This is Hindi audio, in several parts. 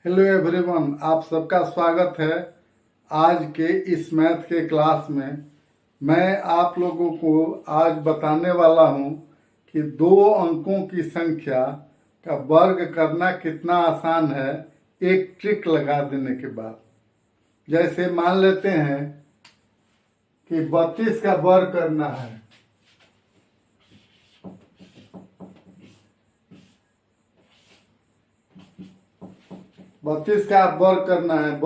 हेलो एवरीवन, आप सबका स्वागत है। आज के इस मैथ के क्लास में मैं आप लोगों को आज बताने वाला हूं कि दो अंकों की संख्या का वर्ग करना कितना आसान है एक ट्रिक लगा देने के बाद। जैसे मान लेते हैं कि 32 का वर्ग करना है, बत्तीस का वर्ग करना है,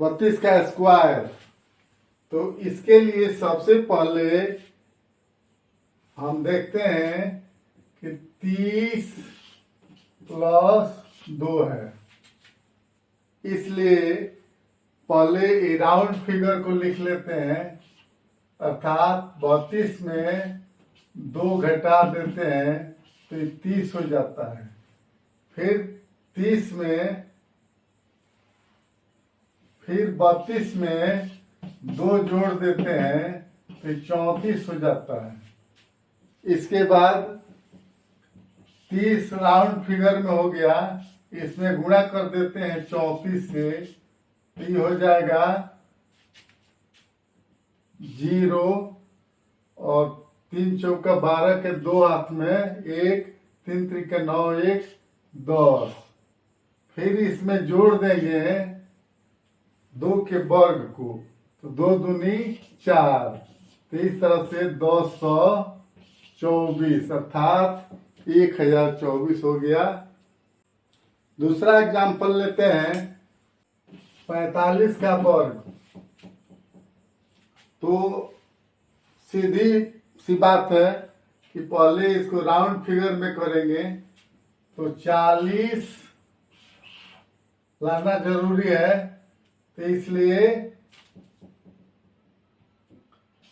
32 का स्क्वायर। तो इसके लिए सबसे पहले हम देखते हैं कि 30 + 2 है, इसलिए पहले राउंड फिगर को लिख लेते हैं, अर्थात 32 में 2 घटा देते हैं तो ये 30 हो जाता है। फिर 32 में 2 जोड़ देते हैं तो 34 हो जाता है। इसके बाद 30 राउंड फिगर में हो गया, इसमें गुणा कर देते हैं 34 से, तो ये हो जाएगा 0 और 3 चौका 12 के 2 हाथ में 1, 3 त्रिके 9, 1 10। फिर इसमें जोड़ देंगे 2 के वर्ग को, तो 2 दूनी 4, तो इस तरह से 224 अर्थात 1024 हो गया। दूसरा एग्जाम्पल लेते हैं, 45 का वर्ग। तो सीधी सी बात है कि पहले इसको राउंड फिगर में करेंगे तो 40 लाना जरूरी है, तो इसलिए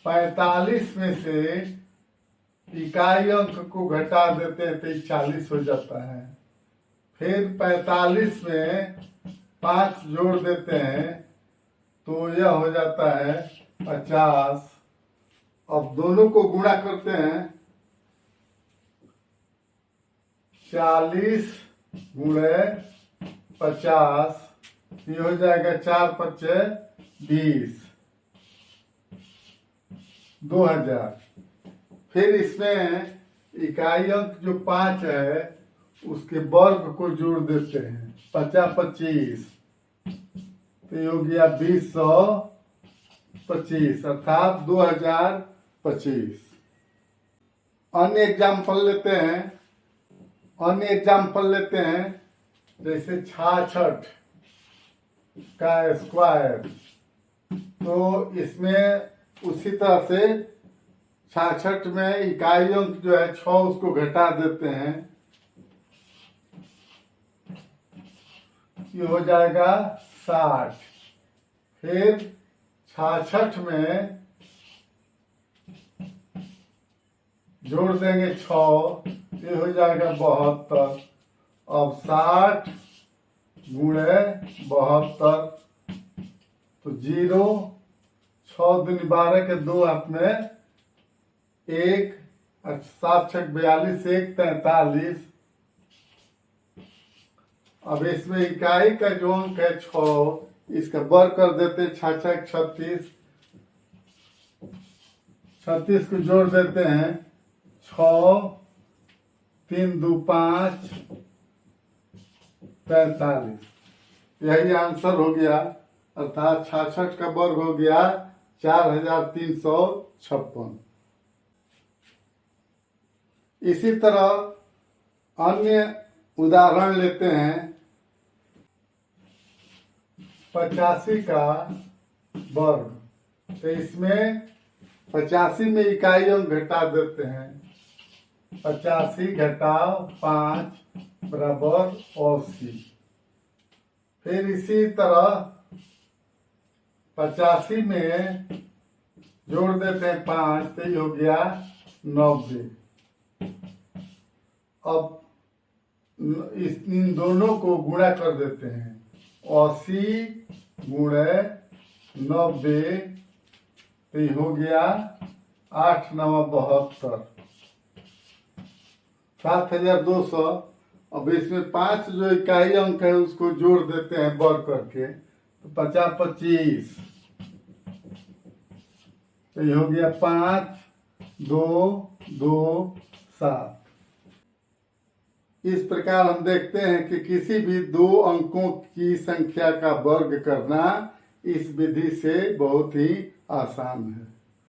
45 में से इकाई अंक को घटा देते हैं तो 40 हो जाता है। फिर 45 में 5 जोड़ देते हैं तो यह हो जाता है 50। अब दोनों को गुणा करते हैं, 40 गुणे 50, ये हो जाएगा 4 × 5 = 20, 2000। फिर इसमें इकाई अंक जो 5 है उसके वर्ग को जोड़ देते हैं, 50 25, तो ये हो गया 2025 अर्थात 2025। अन्य एग्जाम्पल लेते हैं, जैसे 66 का स्क्वायर। तो इसमें उसी तरह से 66 में इकाई अंक जो है 6, उसको घटा देते हैं, ये हो जाएगा 60। फिर 66 में जोड़ देंगे 6, ये हो जाएगा 72। अब 60 गुणे 72, तो 0, 6 दूनी 12 के 2 हाथ में 1, 7 × 6 = 42, 1 43। अब इसमें इकाई का जो अंक है 6, इसका वर्ग कर देते हैं, 6 × 6 = 36, 36 को जोड़ देते हैं, 6, 3 × 2 = 5, 43। यही आंसर हो गया, अर्थात 66 का वर्ग हो गया 4356। इसी तरह अन्य उदाहरण लेते हैं, 85 का वर्ग। तो इसमें 85 में इकाई अंक घटा देते हैं, 85 घटाओ 5 बराबर 80। फिर इसी तरह 85 में जोड़ देते हैं 5, तो ये हो गया 90। अब इन दोनों को गुणा कर देते हैं, 80 गुणे 90, तो ये हो गया 8 × 9 = 72, 7200। अब इसमें 5 जो इकाई अंक है उसको जोड़ देते हैं वर्ग करके, तो 50 25, तो ये हो गया 5 2 2 7। इस प्रकार हम देखते हैं कि किसी भी 2 अंकों की संख्या का वर्ग करना इस विधि से बहुत ही आसान है।